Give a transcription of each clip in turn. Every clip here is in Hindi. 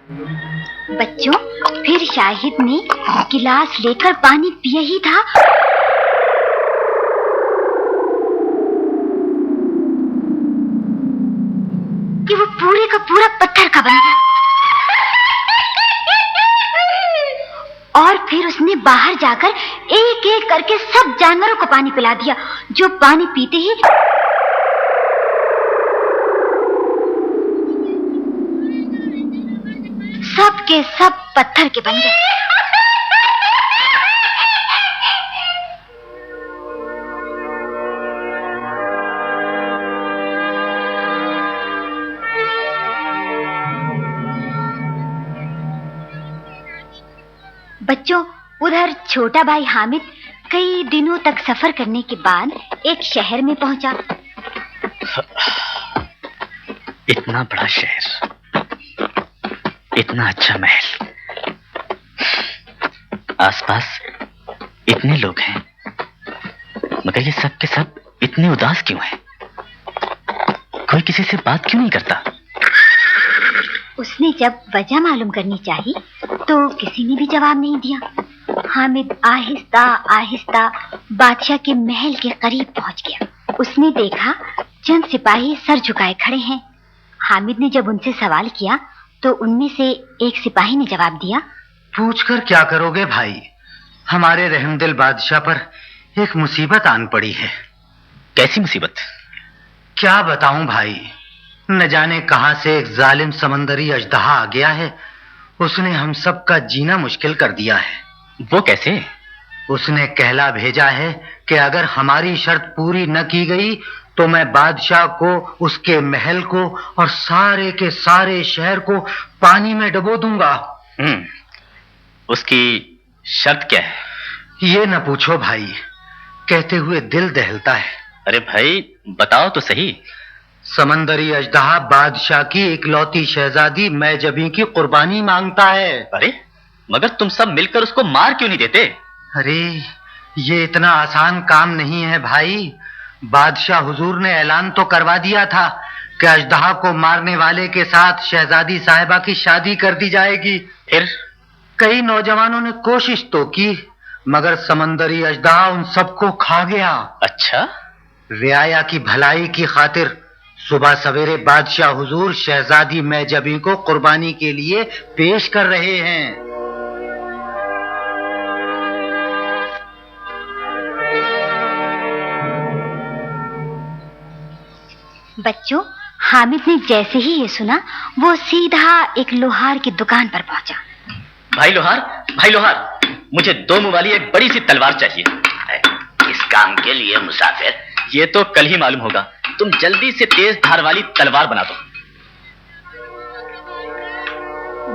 बच्चों, फिर शाहिद ने गिलास लेकर पानी पिया ही था कि वो पूरे का पूरा पत्थर का बन गया। और फिर उसने बाहर जाकर एक एक करके सब जानवरों को पानी पिला दिया, जो पानी पीते ही सब के सब पत्थर के बन गए। बच्चों, उधर छोटा भाई हामिद कई दिनों तक सफर करने के बाद एक शहर में पहुंचा। इतना बड़ा शहर, इतना अच्छा महल, आसपास इतने लोग हैं, मगर ये सब के सब इतने उदास क्यों हैं? कोई किसी से बात क्यों नहीं करता? उसने जब वजह मालूम करनी चाहिए तो किसी ने भी जवाब नहीं दिया। हामिद आहिस्ता आहिस्ता बादशाह के महल के करीब पहुंच गया। उसने देखा चंद सिपाही सर झुकाए खड़े हैं। हामिद ने जब उनसे सवाल किया तो उनमें से एक सिपाही ने जवाब दिया, पूछकर क्या करोगे भाई, हमारे रहमदिल बादशाह पर एक मुसीबत आन पड़ी है। कैसी मुसीबत? क्या बताऊं भाई, न जाने कहां से एक जालिम समंदरी अजदहा आ गया है। उसने हम सब का जीना मुश्किल कर दिया है। वो कैसे? उसने कहला भेजा है कि अगर हमारी शर्त पूरी न की गई तो मैं बादशाह को, उसके महल को और सारे के सारे शहर को पानी में डुबो दूंगा। उसकी शर्त क्या है? ये न पूछो भाई, कहते हुए दिल दहलता है। अरे भाई बताओ तो सही। समंदरी अजदहा बादशाह की इकलौती शहजादी मैजबी की कुर्बानी मांगता है। अरे मगर तुम सब मिलकर उसको मार क्यों नहीं देते? अरे ये इतना आसान काम नहीं है भाई। बादशाह हुजूर ने ऐलान तो करवा दिया था कि अजदहा को मारने वाले के साथ शहजादी साहिबा की शादी कर दी जाएगी। फिर कई नौजवानों ने कोशिश तो की, मगर समंदरी अजदहा उन सबको खा गया। अच्छा? रियाया की भलाई की खातिर सुबह सवेरे बादशाह हुजूर शहजादी मैजबी को कुर्बानी के लिए पेश कर रहे हैं। बच्चों, हामिद ने जैसे ही ये सुना वो सीधा एक लोहार की दुकान पर पहुंचा। भाई लोहार, मुझे 2 मुंह वाली एक बड़ी सी तलवार चाहिए। इस काम के लिए मुसाफिर? ये तो कल ही मालूम होगा। तुम जल्दी से तेज धार वाली तलवार बना दो।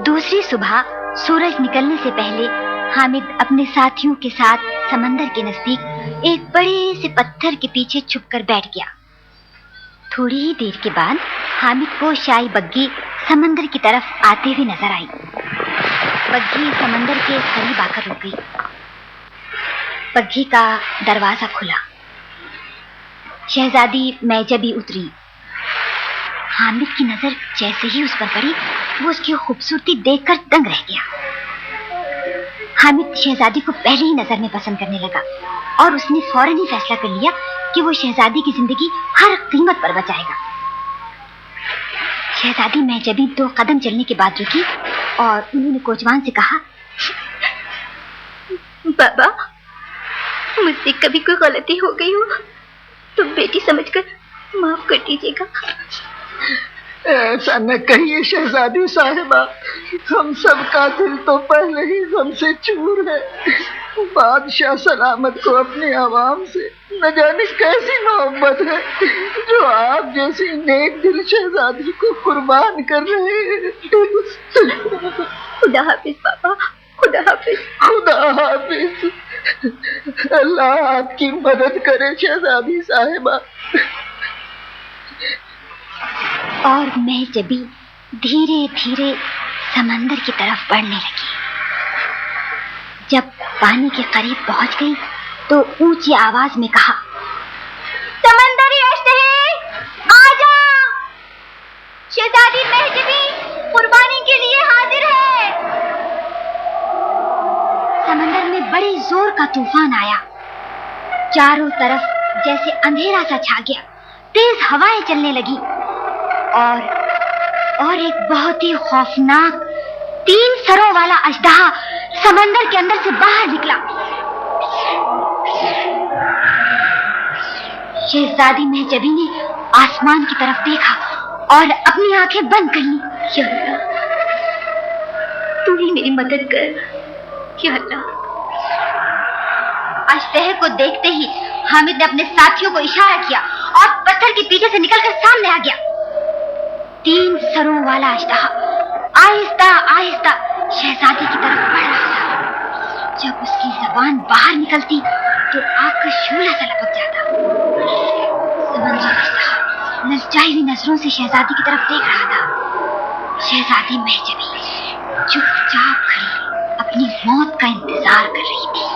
दूसरी सुबह सूरज निकलने से पहले हामिद अपने साथियों के साथ समंदर के नजदीक एक बड़े से पत्थर के पीछे छुपकर बैठ गया। थोड़ी ही देर के बाद हामिद को शाही बग्गी समंदर की तरफ आते हुए नजर आई। बग्गी समंदर के करीब आकर रुक गई। बग्गी का दरवाजा खुला। शहजादी मैजबी उतरी। हामिद की नजर जैसे ही उस पर पड़ी, वो उसकी खूबसूरती देखकर दंग रह गया। हामिद शहजादी को पहले ही नजर में पसंद करने लगा और उसने फौरन ही फैसला कर लिया कि वो शहजादी की जिंदगी हर कीमत पर बचाएगा। शहजादी मैजबी 2 कदम चलने के बाद रुकी और उन्होंने कोचवान से कहा, बाबा, मुझसे कभी कोई गलती हो गई हो तो बेटी समझकर माफ कर दीजिएगा। ऐसा न कहिए शहजादी साहिबा, हम सब का दिल तो पहले ही हमसे चूर है। बादशाह सलामत को अपने आवाम से न जाने कैसी मोहब्बत है जो आप जैसी नेक दिल शहजादी को कुर्बान कर रहे हैं। खुदा हाफिज बाबा, खुदा हाफिज। खुदा हाफिज। अल्लाह आपकी मदद करे शहजादी साहिबा। और मैजबी धीरे धीरे समंदर की तरफ बढ़ने लगी। जब पानी के करीब पहुंच गई तो ऊंची आवाज में कहा, समंदरी अजदहे, आजा! शहजादी मैजबी कुर्बानी के लिए हाजिर है। जोर का तूफान आया। चारों तरफ जैसे अंधेरा सा छा गया, तेज हवाएं चलने लगी और एक बहुत ही खौफनाक 3 सरों वाला अजदहा समंदर के अंदर से बाहर निकला। शहजादी महजबी ने आसमान की तरफ देखा और अपनी आंखें बंद कर ली। या अल्लाह, तू ही मेरी मदद कर। या अल्लाह। अजदहे को देखते ही हामिद ने अपने साथियों को इशारा किया और पत्थर के पीछे से निकलकर सामने आ गया। 3 सरों वाला अजदहा आहिस्ता आहिस्ता शहजादी की तरफ बढ़ रहा था। जब उसकी जबान बाहर निकलती तो आग का शोला सा लपक जाता। समंदरी अजदहा ललचाई हुई नजरों से शहजादी की तरफ देख रहा था। शहजादी महजबी चुपचाप खड़ी अपनी मौत का इंतजार कर रही थी।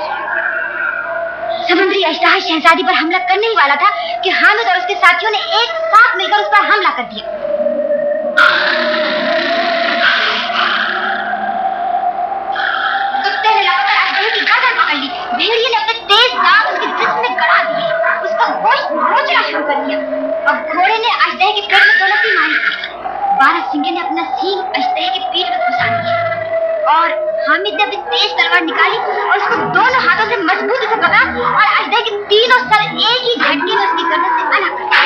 समुद्री अजदहा शहजादी पर हमला करने ही वाला था कि हामिद और उसके साथियों ने एक साथ मिलकर उस पर हमला कर दिया। कुत्ते ने लगातार अजदहे की गर्दन पकड़ ली। भेड़िए ने अपने तेज दांत उसके जिस्म में गड़ा दिए, उसका गोश्त नोचना शुरू कर दिया। अब घोड़े ने अजदहे के पेट में 2 लत्ती मारी। बारहसिंगे ने अपना सींग अजदहे के पेट में घुसा दिया और हामिद ने अपनी तेज तलवार निकाली और उसको दोनों हाथों से मजबूती से पकड़ा और अजदहे के 3 सर एक ही झटके में उसकी गर्दन से अलग कर दिए।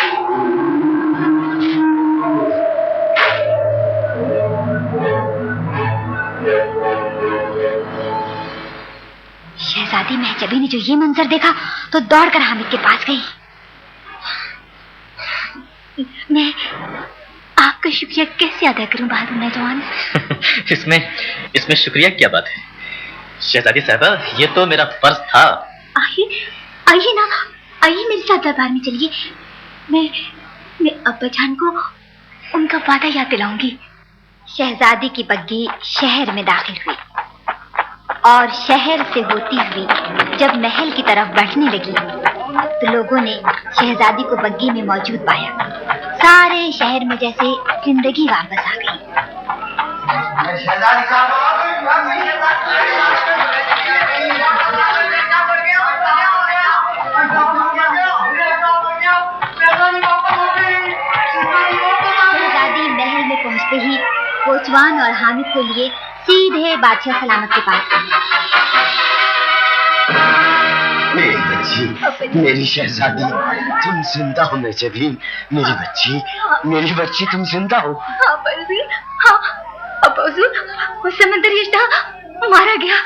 शहजादी महजबी ने जो ये मंजर देखा तो दौड़कर हामिद के पास गई। मैं आपका शुक्रिया कैसे अदा करूं बहादुर नौजवान? इसमें शुक्रिया क्या बात है शहजादी साहबा, ये तो मेरा फर्ज था। आइए ना, आइए मेरे साथ दरबार में चलिए। मैं अब्बा जान को उनका वादा याद दिलाऊंगी। शहजादी की बग्गी शहर में दाखिल हुई और शहर से होती हुई जब महल की तरफ बढ़ने लगी तो लोगों ने शहजादी को बग्गी में मौजूद पाया। सारे शहर में जैसे जिंदगी वापस आ गई। शहजादी महल में पहुंचते ही कोचवान और हामिद को लिए सीधे बादशाह सलामत के पास गई। मेरी शहजादी, तुम जिंदा हो महजबी। मेरी बच्ची तुम जिंदा हो। हाँ परवीन, हाँ अब्बा हुजूर, वो समंदरी अजदहा मारा गया।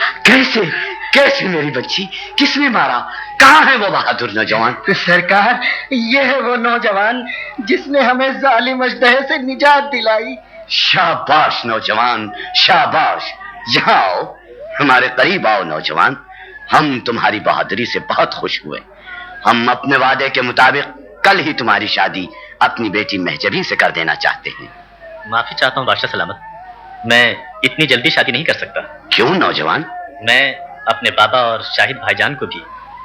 कैसे मेरी बच्ची? किसने मारा? कहाँ है वो बहादुर नौजवान? सरकार, ये है वो नौजवान जिसने हमें जालिम अजदहे से निजात दिलाई। शाबाश नौजवान, शाबाश। जाओ, हमारे करीब आओ नौजवान। हम तुम्हारी बहादुरी से बहुत खुश हुए। हम अपने वादे के मुताबिक कल ही तुम्हारी शादी अपनी बेटी महजबी से कर देना चाहते हैं। माफी चाहता हूँ बादशाह सलामत, मैं इतनी जल्दी शादी नहीं कर सकता। क्यों नौजवान? मैं अपने बाबा और शाहिद भाईजान को भी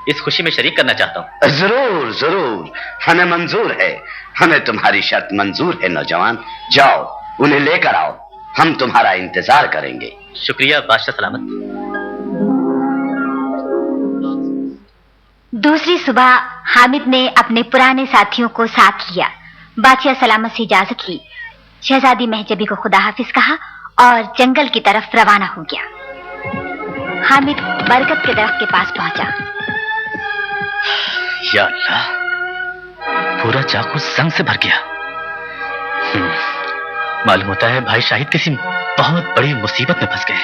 इस खुशी में शरीक करना चाहता हूँ। जरूर, हमें मंजूर है। हमें तुम्हारी शर्त मंजूर है नौजवान। जाओ, उन्हें लेकर आओ, हम तुम्हारा इंतजार करेंगे। शुक्रिया बादशाह सलामत। दूसरी सुबह हामिद ने अपने पुराने साथियों को साथ लिया, बादशाह सलामत से इजाजत ली, शहजादी महजबी को खुदा हाफिज कहा और जंगल की तरफ रवाना हो गया। हामिद बरगद के दरख्त के पास पहुंचा। या अल्लाह, पूरा चाकू संग से भर गया। मालूम होता है भाई शाहिद किसी बहुत बड़ी मुसीबत में फंस गए।